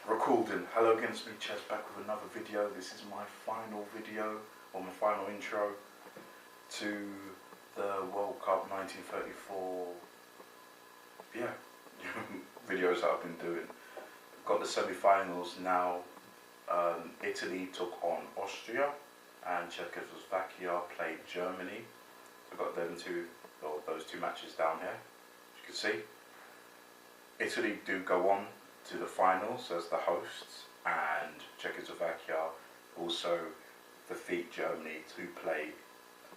Recording. Hello again, it's me Chess back with another video. This is my final video, or my final intro to the World Cup 1934 videos that I've been doing. Got the semi-finals now. Italy took on Austria and Czechoslovakia played Germany. So I've got those two matches down here, as you can see. Italy do go on to the finals as the hosts, and Czechoslovakia also defeat Germany to play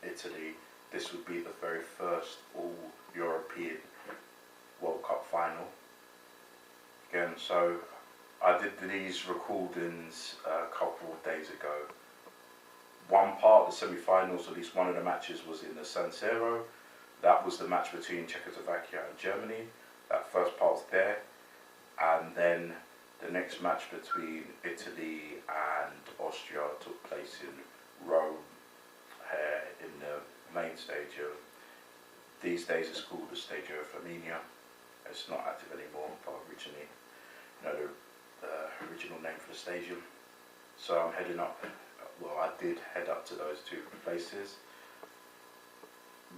Italy. This would be the very first all-European World Cup final. Again, so I did these recordings a couple of days ago. One part of the semi-finals, at least one of the matches, was in the San Siro. That was the match between Czechoslovakia and Germany. That first part's there. And then the next match between Italy and Austria took place in Rome, in the main stadium. These days it's called the Stadio Flaminia. It's not active anymore, but originally, the original name for the stadium. So I'm heading up. Well, I did head up to those two places.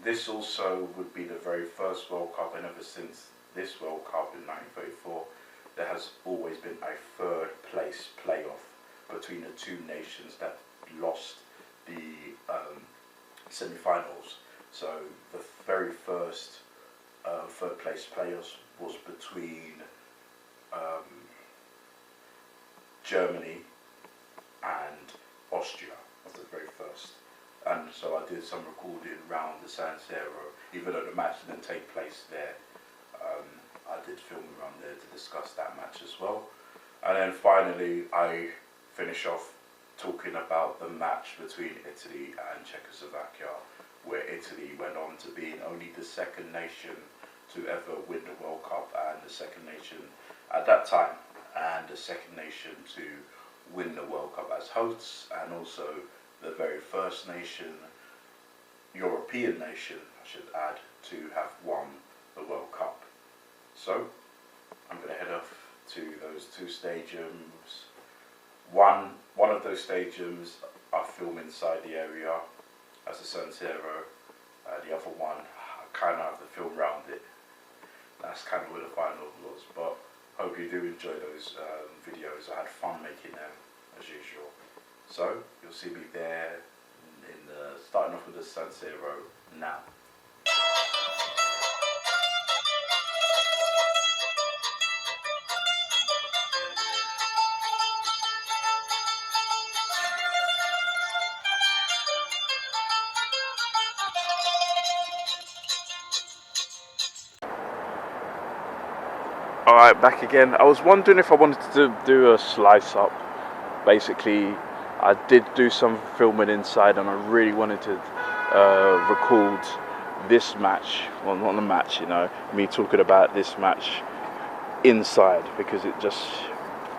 This also would be the very first World Cup, and ever since this World Cup in 1934, there has always been a third place playoff between the two nations that lost the semi-finals. So the very first third place playoffs was between Germany and Austria, was the very first. And so I did some recording around the San Siro, even though the match didn't take place there. I did film around there to discuss that match as well. And then finally I finish off talking about the match between Italy and Czechoslovakia, where Italy went on to being only the second nation to ever win the World Cup, and the second nation at that time, and the second nation to win the World Cup as hosts, and also the very first nation, European nation I should add, to have won the World Cup. So I'm going to head off to those two stadiums. One of those stadiums I film inside the area as the San Siro. The other one I kind of have to film around it. That's kind of where the final was. But hope you do enjoy those videos. I had fun making them as usual. So you'll see me there starting off with the San Siro now. Alright, back again. I was wondering if I wanted to do a slice up. Basically, I did do some filming inside, and I really wanted to record this match. Well, not the match, me talking about this match inside, because it just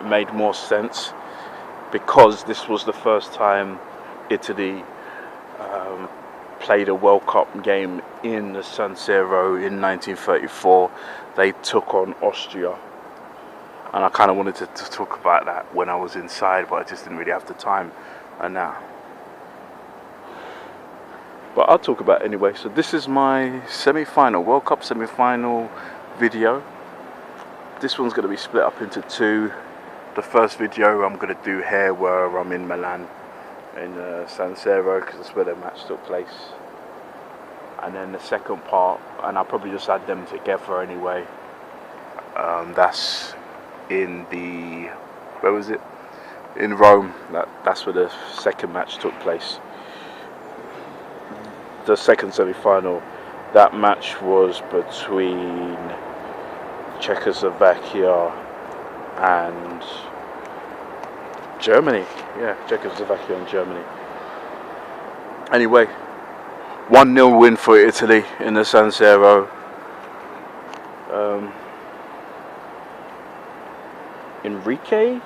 made more sense, because this was the first time Italy played a World Cup game in the San Siro in 1934. They took on Austria, and I kind of wanted to talk about that when I was inside, but I just didn't really have the time. And now, but I'll talk about it anyway. So this is my semi-final, World Cup semi-final video. This one's going to be split up into two. The first video I'm going to do here, where I'm in Milan, in San Siro, because that's where the match took place. And then the second part, and I'll probably just add them together anyway. That's in the, where was it? In Rome. That's where the second match took place. The second semi-final. That match was between Czechoslovakia and Germany. Yeah, Czechoslovakia and Germany. Anyway, 1-0 win for Italy in the San Siro. Enrique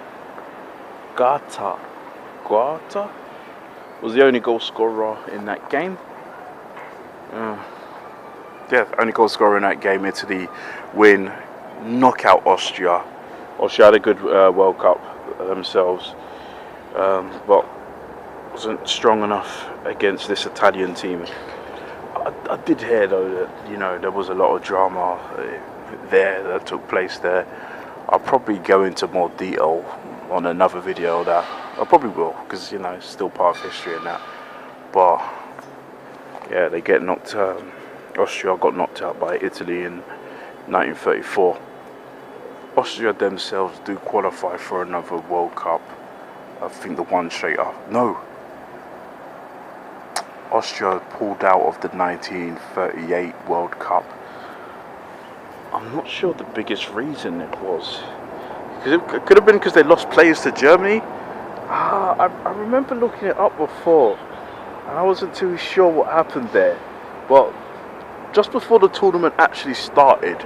Gata was the only goal scorer in that game. yeah, only goal scorer in that game. Italy win, knock out Austria. Austria had a good World Cup themselves, but wasn't strong enough against this Italian team. I did hear though that, you know, there was a lot of drama there that took place there. I'll probably go into more detail on another video. That I probably will, because, you know, it's still part of history and that. But yeah, they get knocked. Austria got knocked out by Italy in 1934. Austria themselves do qualify for another World Cup. I think the one straight up. No. Austria pulled out of the 1938 World Cup. I'm not sure the biggest reason it was. Because it could have been because they lost players to Germany. I remember looking it up before, and I wasn't too sure what happened there. But just before the tournament actually started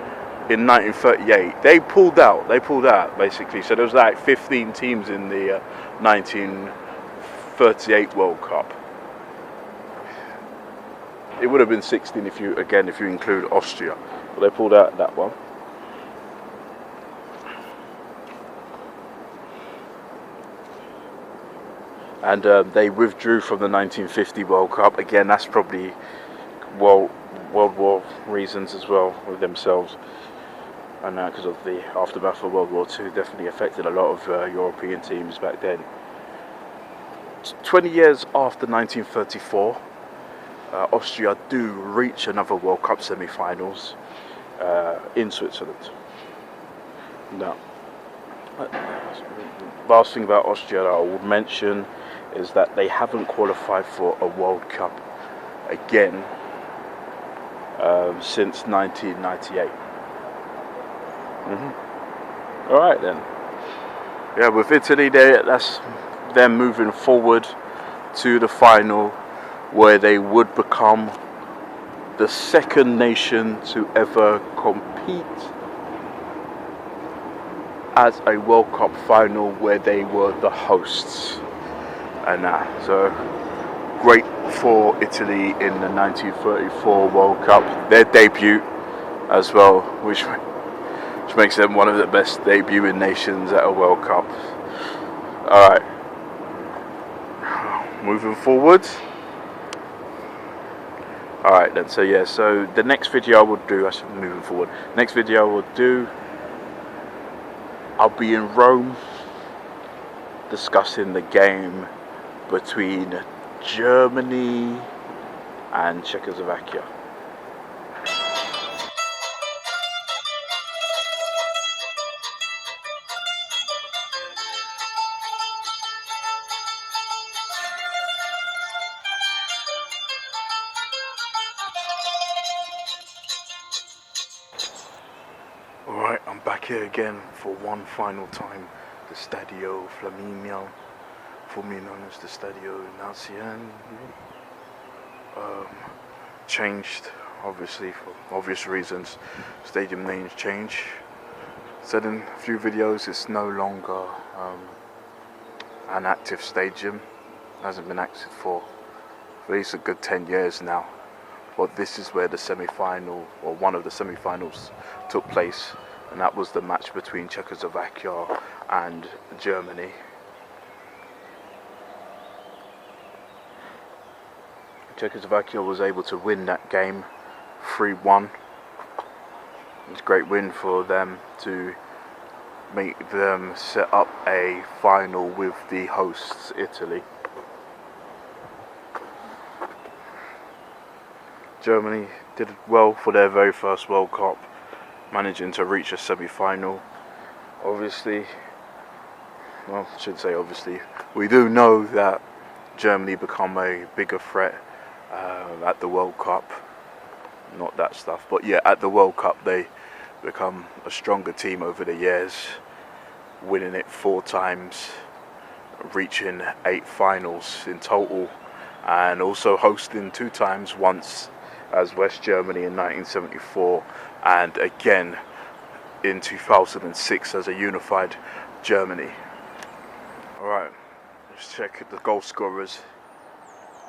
in 1938, they pulled out. Basically. So there was like 15 teams in the 1938 World Cup. It would have been 16 if you include Austria, but they pulled out that one. And they withdrew from the 1950 World Cup. Again, that's probably World War reasons as well with themselves, and because of the aftermath of World War II, definitely affected a lot of European teams back then. 20 years after 1934. Austria do reach another World Cup semi-finals in Switzerland. Now, the last thing about Austria that I would mention is that they haven't qualified for a World Cup again since 1998. All right then. Yeah, with Italy, that's them moving forward to the final, where they would become the second nation to ever compete as a World Cup final where they were the hosts. And so great for Italy in the 1934 World Cup, their debut as well, which makes them one of the best debuting nations at a World Cup. Alright, moving forward. Alright then, so yeah, so the next video I would do, moving forward, next video I would do, I'll be in Rome discussing the game between Germany and Czechoslovakia. Alright, I'm back here again for one final time. The Stadio Flaminio, formerly known as the Stadio Nazione, changed, obviously, for obvious reasons. Stadium names change. Said in a few videos, it's no longer an active stadium. It hasn't been active for at least a good 10 years now. But this is where the semi-final, or one of the semi-finals, took place, and that was the match between Czechoslovakia and Germany. Czechoslovakia was able to win that game 3-1. It's a great win for them to make them set up a final with the hosts, Italy. Germany did well for their very first World Cup, managing to reach a semi-final. Obviously, well, I shouldn't say obviously, we do know that Germany become a bigger threat at the World Cup. Not that stuff, but yeah, at the World Cup they become a stronger team over the years, winning it 4 times, reaching 8 finals in total, and also hosting 2 times, once as West Germany in 1974, and again in 2006 as a unified Germany. Alright, let's check the goal scorers.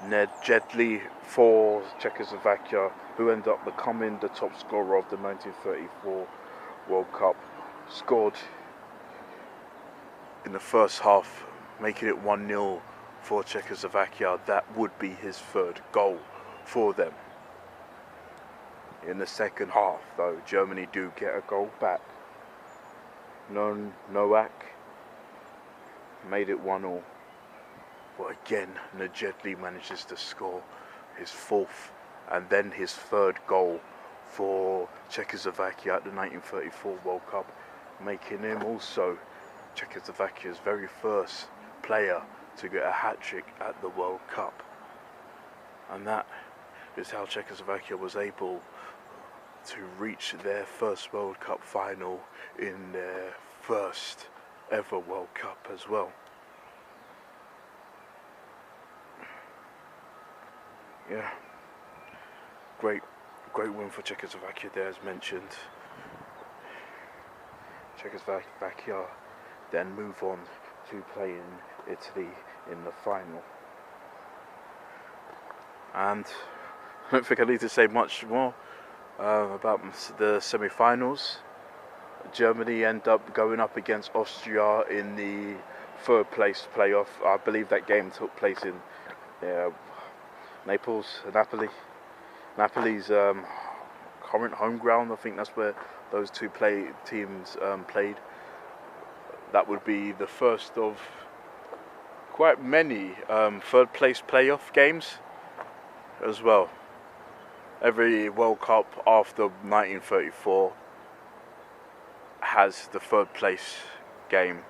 Nedjedli for Czechoslovakia, who ended up becoming the top scorer of the 1934 World Cup, scored in the first half, making it 1-0 for Czechoslovakia. That would be his third goal for them. In the second half, though, Germany do get a goal back. Nowak made it 1-1. But again, Nedjedli manages to score his fourth and then his third goal for Czechoslovakia at the 1934 World Cup, making him also Czechoslovakia's very first player to get a hat-trick at the World Cup. And that is how Czechoslovakia was able to reach their first World Cup final in their first ever World Cup as well. Yeah, great win for Czechoslovakia there, as mentioned. Czechoslovakia then move on to playing Italy in the final. And I don't think I need to say much more about the semi-finals. Germany end up going up against Austria in the third place playoff. I believe that game took place in Napoli's current home ground. I think that's where those two teams played. That would be the first of quite many third place playoff games as well. Every World Cup after 1934 has the third place game.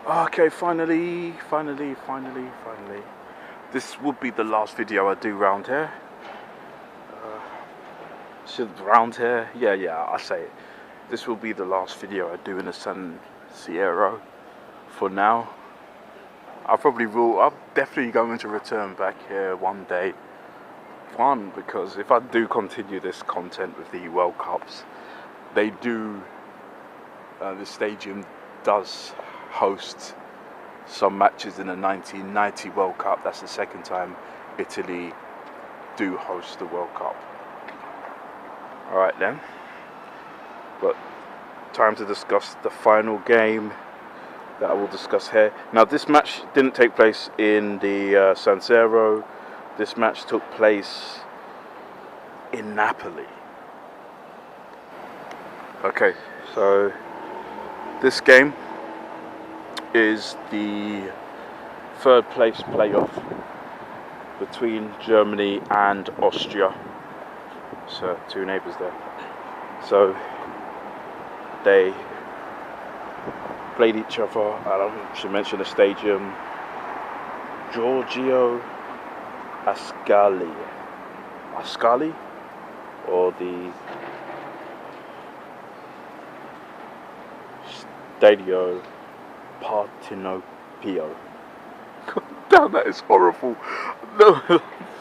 Okay, finally. This would be the last video I do round here. Yeah, I say it. This will be the last video I do in the San Siro for now. I'm definitely going to return back here one day. One, because if I do continue this content with the World Cups, the stadium does host some matches in the 1990 World Cup. That's the second time Italy do host the World Cup. Alright then, but time to discuss the final game that I will discuss here. Now, this match didn't take place in the San Siro. This match took place in Napoli. Okay, so this game is the third place playoff between Germany and Austria. So two neighbours there. So they played each other. I should mention the stadium, Giorgio Ascali, or the Stadio Partenopeo. Damn, that is horrible. No,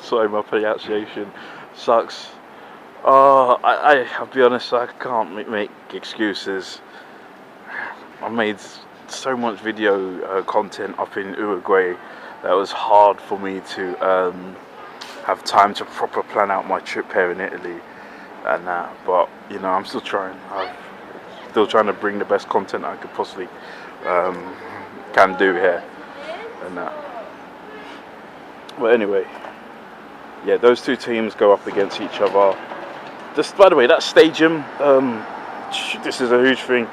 sorry, my pronunciation sucks. I'll be honest, I can't make excuses. I made so much video content up in Uruguay that it was hard for me to have time to proper plan out my trip here in Italy and that. But you know, I'm still trying. I'm still trying to bring the best content I could possibly can do here and that. Well, anyway, yeah, those two teams go up against each other. Just, by the way, that stadium, this is a huge thing.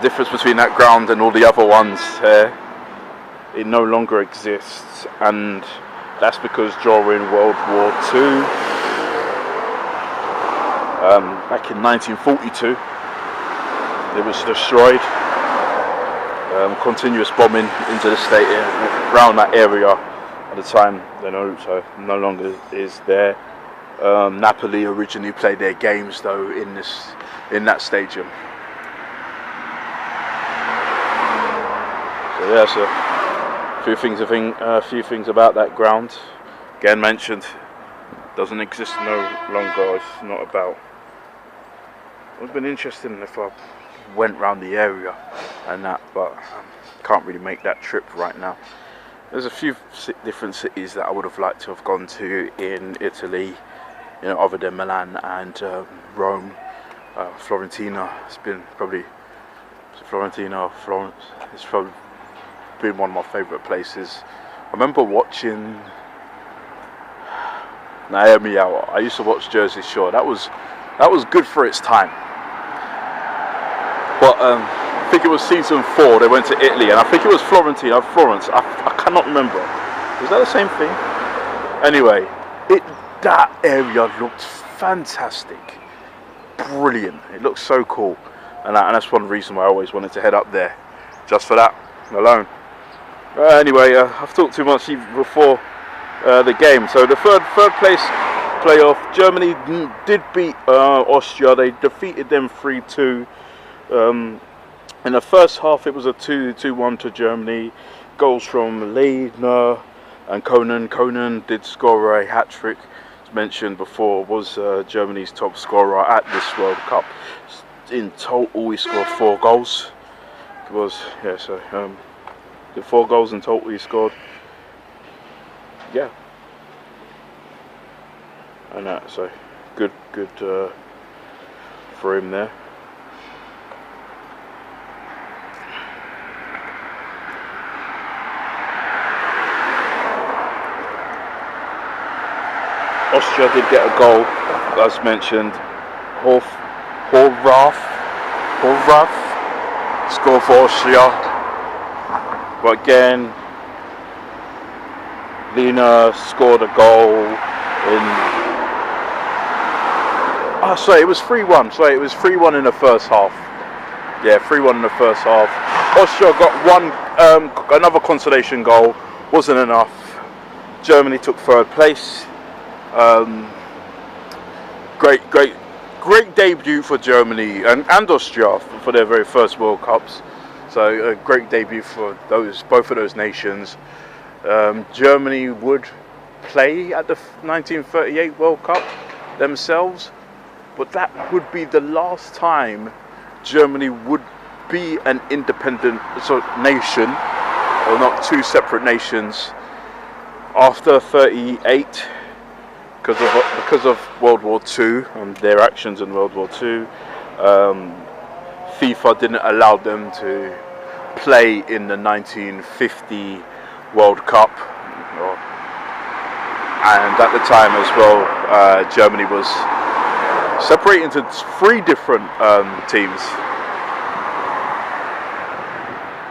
Difference between that ground and all the other ones here, it no longer exists, and that's because during World War II, back in 1942, it was destroyed. Continuous bombing into the state around that area at the time, so no longer is there. Napoli originally played their games though in that stadium. So yeah, so a few things about that ground. Again, mentioned doesn't exist no longer. It's not about. It would have been interesting if I went round the area and that, but can't really make that trip right now. There's a few different cities that I would have liked to have gone to in Italy, other than Milan and Rome. Fiorentina. It's been probably Fiorentina or Florence. It's probably been one of my favourite places. I remember watching Naomi out. I used to watch Jersey Shore. That was good for its time. But I think it was season 4. They went to Italy, and I think it was Florence. I cannot remember. Was that the same thing? Anyway, that area looked fantastic, brilliant. It looked so cool, and that's one reason why I always wanted to head up there, just for that alone. Anyway, I've talked too much even before the game. So the third place playoff, Germany did beat Austria. They defeated them 3-2. In the first half, it was a 2-1 to Germany. Goals from Leitner and Conan. Conan did score a hat-trick. As mentioned before, was Germany's top scorer at this World Cup. In total, he scored 4 goals. It was, the 4 goals in total he scored. Yeah. And that, so good for him there. Austria did get a goal, as mentioned. Horvath scored for Austria. But again, Lena scored a goal in. It was 3-1. Sorry, it was 3-1 in the first half. Yeah, 3-1 in the first half. Austria got another consolation goal. Wasn't enough. Germany took 3rd place. Great debut for Germany and Austria for their very first World Cups. So a great debut for both of those nations. Germany would play at the 1938 World Cup themselves, but that would be the last time Germany would be an independent nation, or not 2 separate nations, after 38. Because of World War II and their actions in World War II, FIFA didn't allow them to play in the 1950 World Cup, and at the time as well, Germany was separated into 3 different teams.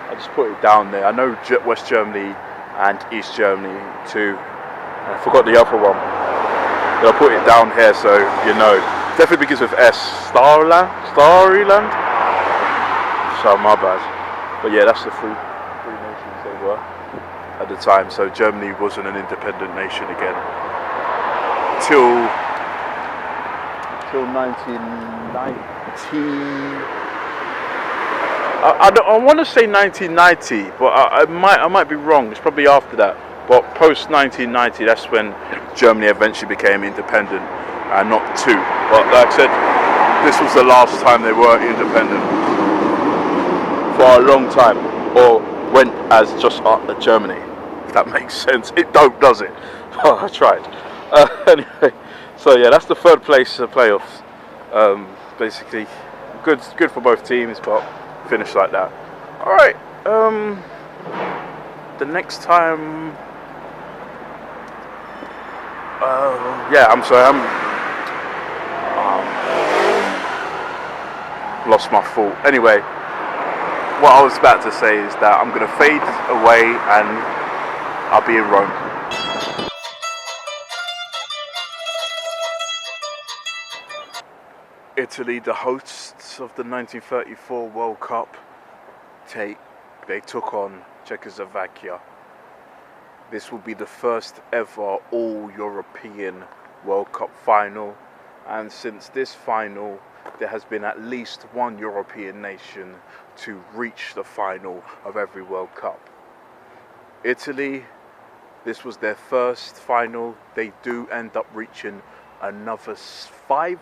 I just put it down there. I know West Germany and East Germany too. I forgot the other one. I'll put it down here so you know. Definitely begins with S. Starland? So my bad. But yeah, that's the 3 nations they were at the time. So Germany wasn't an independent nation again till 1990. I want to say 1990, but I might be wrong. It's probably after that. But post 1990, that's when Germany eventually became independent, and not 2. But like I said, this was the last time they were independent for a long time, or went as just Germany. If that makes sense. It don't, does it? Oh, I tried. Anyway, so yeah, that's the 3rd place playoffs. Basically, good for both teams, but finished like that. All right. The next time. I'm sorry, lost my thought. Anyway, what I was about to say is that I'm going to fade away and I'll be in Rome. Italy, the hosts of the 1934 World Cup, they took on Czechoslovakia. This will be the first ever all-European World Cup final, and since this final there has been at least 1 European nation to reach the final of every World Cup. Italy This was their first final. They do end up reaching another five.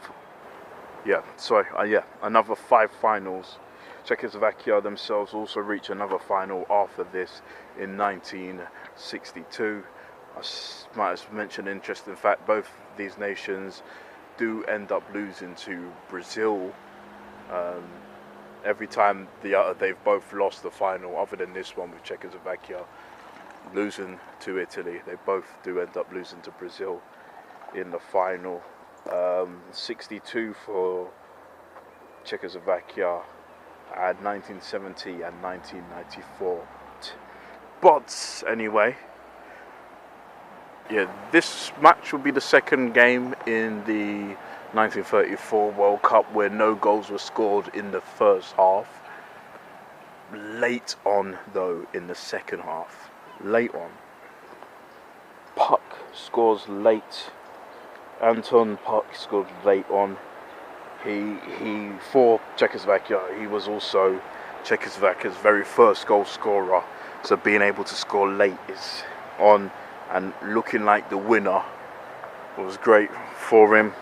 Another 5 finals. Czechoslovakia themselves also reach another final after this in 1962. I might have mentioned an interesting fact, both these nations do end up losing to Brazil. Every time they've both lost the final, other than this one with Czechoslovakia losing to Italy, they both do end up losing to Brazil in the final. 62 for Czechoslovakia, and 1970 and 1994. But anyway, yeah, this match will be the second game in the 1934 World Cup where no goals were scored in the first half. Late on, though, in the second half. Late on. Puck scores late. Anton Puck scored late on. He for Czechoslovakia, he was also Czechoslovakia's very first goal scorer. So being able to score late is on and looking like the winner was great for him.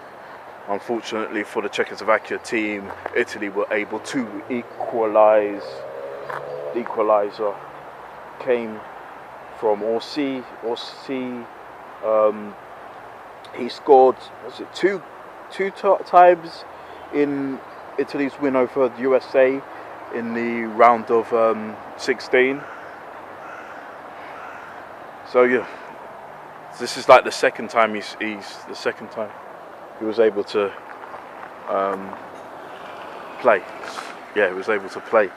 Unfortunately for the Czechoslovakia team, Italy were able to equalise. The equaliser came from Orsi. He scored, was it two times in Italy's win over the USA in the round of 16. So yeah, this is like the second time he was able to play. Yeah, he was able to play.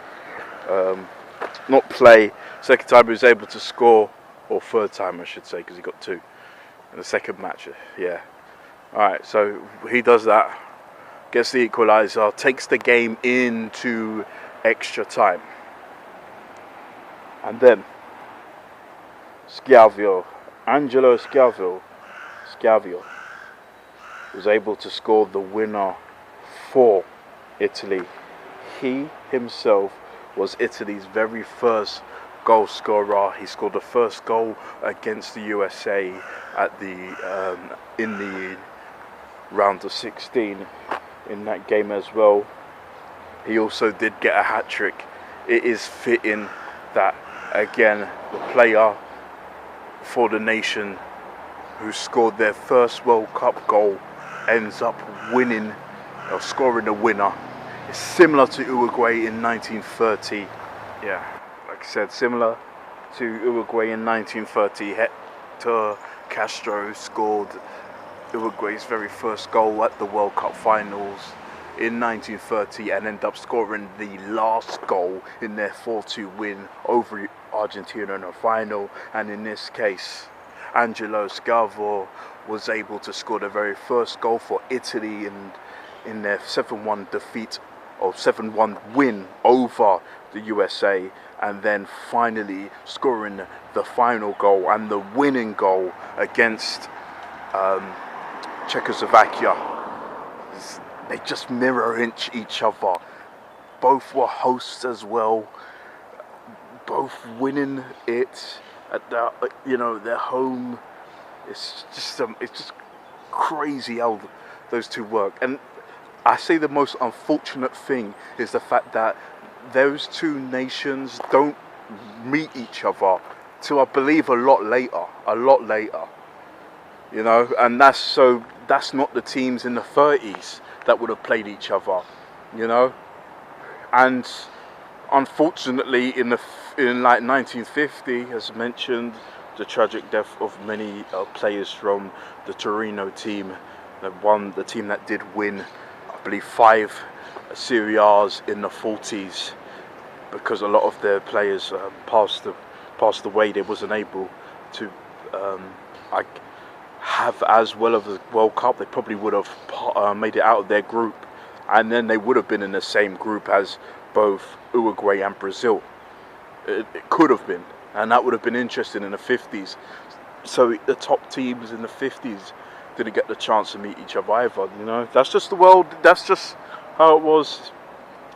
Not play. Second time he was able to score, or third time I should say, because he got 2 in the second match. Yeah. All right. So he does that, gets the equaliser, takes the game into extra time, and then Angelo Schiavio was able to score the winner for Italy. He himself was Italy's very first goal scorer. He scored the first goal against the USA at in the round of 16 in that game as well. He also did get a hat-trick. It is fitting that, again, the player for the nation who scored their first World Cup goal ends up winning or scoring a winner. It's similar to Uruguay in 1930. Yeah, like I said, similar to Uruguay in 1930. Hector Castro scored Uruguay's very first goal at the World Cup finals in 1930 and ended up scoring the last goal in their 4-2 win over Argentina in the final. And in this case, Angelo Schiavio was able to score the very first goal for Italy in their 7-1 defeat or 7-1 win over the USA, and then finally scoring the final goal and the winning goal against Czechoslovakia. They just mirror each other. Both were hosts as well. Both winning it at their home. It's just crazy how those two work. And I say the most unfortunate thing is the fact that those two nations don't meet each other till I believe a lot later. And that's not the teams in the 30s that would have played each other, and unfortunately in like 1950, as mentioned, the tragic death of many players from the Torino team, the team that did win, I believe, 5 Serie A's in the 40s, because a lot of their players passed away. They wasn't able to have as well of the World Cup. They probably would have made it out of their group, and then they would have been in the same group as both Uruguay and Brazil. It could have been, and that would have been interesting in the 50s. So the top teams in the 50s didn't get the chance to meet each other either. That's just the world. That's just how it was.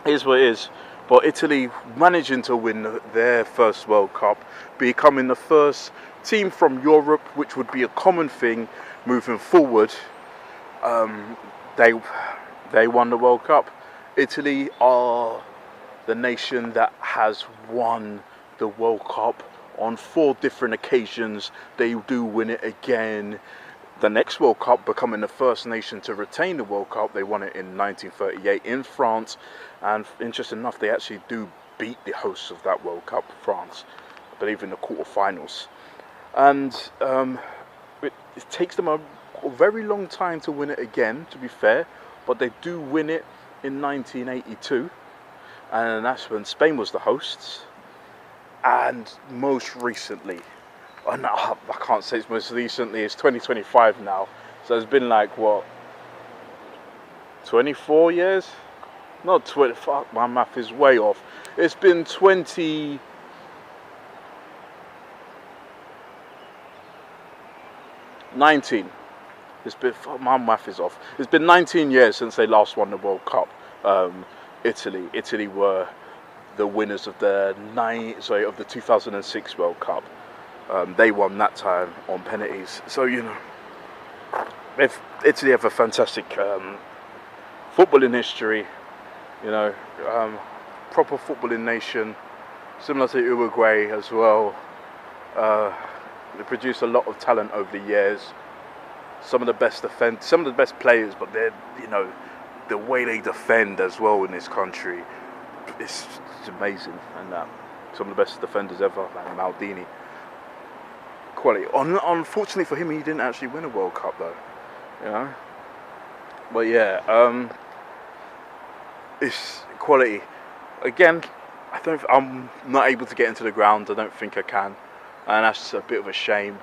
It is what it is. But Italy managing to win their first World Cup, becoming the first team from Europe, which would be a common thing moving forward. They won the World Cup. Italy are the nation that has won the World Cup on 4 different occasions. They do win it again. The next World Cup, becoming the first nation to retain the World Cup, they won it in 1938 in France. And interesting enough, they actually do beat the hosts of that World Cup, France, I believe in the quarterfinals. And it takes them a very long time to win it again, to be fair, but they do win it in 1982, and that's when Spain was the hosts. And most recently, oh no, I can't say it's most recently, it's 2025 now, so it's been like, what, 24 years? Not 20, fuck, my math is way off. It's been 19. It's been, my math is off. It's been 19 years since they last won the World Cup. Italy were the winners of the 2006 World Cup. They won that time on penalties. So Italy have a fantastic footballing history. Proper footballing nation, similar to Uruguay as well. They produce a lot of talent over the years. Some of the best players, but they're, the way they defend as well in this country, it's amazing. And some of the best defenders ever, like Maldini. Quality. Unfortunately for him, he didn't actually win a World Cup though. But yeah, it's quality. Again, I'm not able to get into the ground. I don't think I can, and that's a bit of a shame.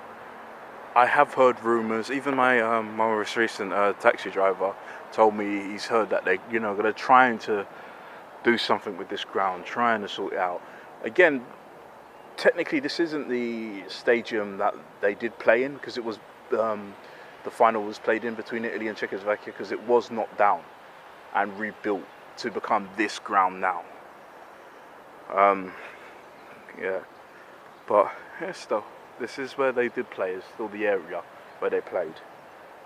I have heard rumours. Even my most recent taxi driver told me he's heard that they're they're trying to do something with this ground, trying to sort it out. Again, technically this isn't the stadium that they did play in, because it was the final was played in between Italy and Czechoslovakia, because it was knocked down and rebuilt to become this ground now. Yeah, but yeah, still, this is where they did play. It's still the area where they played,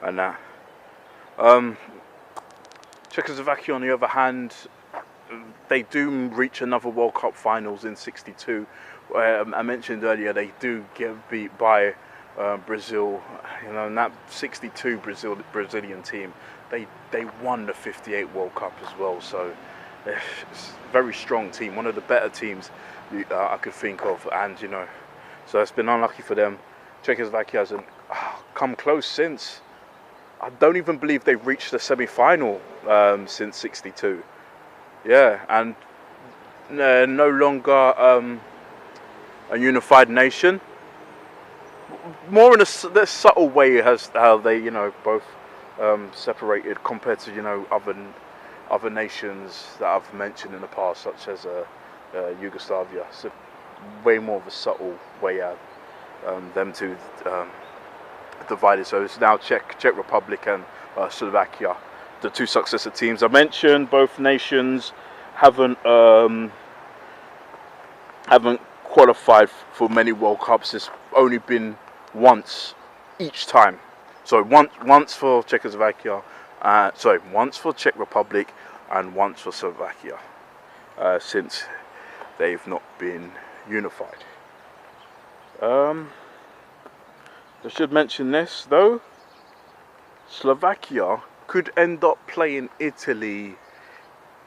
and that. Czechoslovakia, on the other hand, they do reach another World Cup finals in '62. I mentioned earlier they do get beat by Brazil. And that '62 Brazilian team, they won the '58 World Cup as well. So it's a very strong team, one of the better teams I could think of, and so it's been unlucky for them. Czechoslovakia hasn't come close since. I don't even believe they've reached the semi-final since '62. Yeah, and no longer a unified nation. More in a subtle way as how they both separated compared to other nations that I've mentioned in the past, such as Yugoslavia. So way more of a subtle way out them two divided. So it's now Czech Republic and Slovakia, the two successor teams I mentioned. Both nations haven't qualified for many World Cups. It's only been once each time. So once for Czechoslovakia, once for Czech Republic, and once for Slovakia, since they've not been unified. I should mention this though. Slovakia could end up playing Italy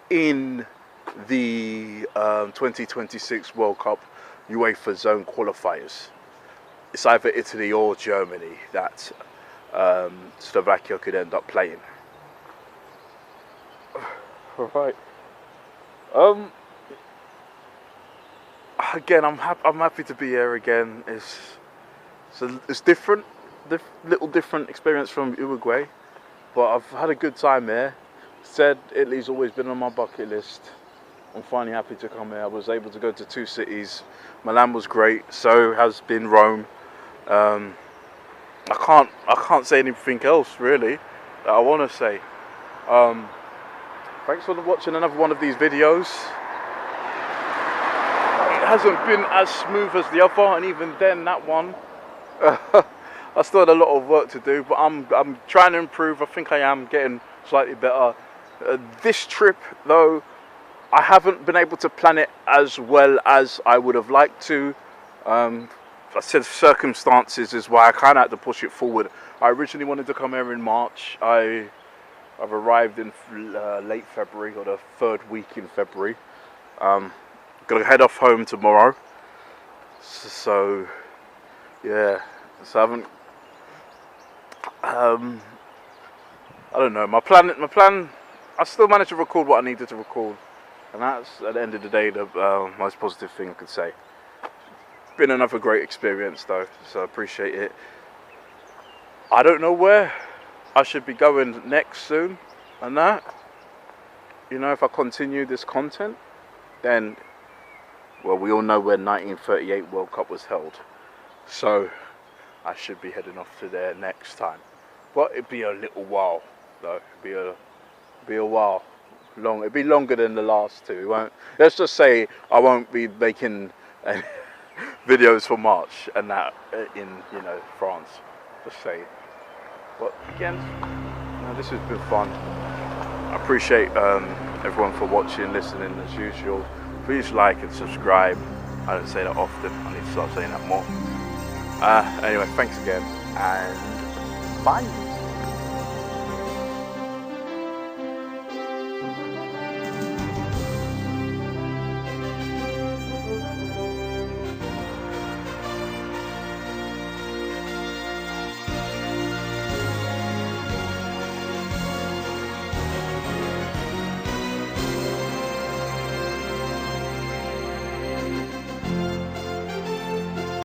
in the 2026 World Cup UEFA Zone qualifiers. It's either Italy or Germany that Slovakia could end up playing. Right. Again, I'm happy to be here again. It's different, little different experience from Uruguay, but I've had a good time here. Said Italy's always been on my bucket list. I'm finally happy to come here. I was able to go to 2 cities. Milan was great. So has been Rome. I can't say anything else really that I want to say. Thanks for watching another one of these videos. hasn't been as smooth as the other, and even then that one, I still had a lot of work to do, but I'm trying to improve. I think I am getting slightly better. This trip though, I haven't been able to plan it as well as I would have liked to. I said circumstances is why I kind of had to push it forward. I originally wanted to come here in March. I've arrived in late February, or the third week in February. Gonna head off home tomorrow. So yeah, so I haven't. I don't know. My plan. I still managed to record what I needed to record, and that's at the end of the day the most positive thing I could say. Been another great experience though, so I appreciate it. I don't know where I should be going next soon, and that, you know, if I continue this content, then, well, we all know where 1938 World Cup was held, so I should be heading off to there next time. But it'd be a little while though. It'd be a while. It'd be longer than the last two. It won't. Let's just say I won't be making videos for March and that in, you know, France. Just say. But again, you know, this has been fun. I appreciate everyone for watching, listening as usual. Please like and subscribe. I don't say that often. I need to start saying that more. Anyway, thanks again, and bye.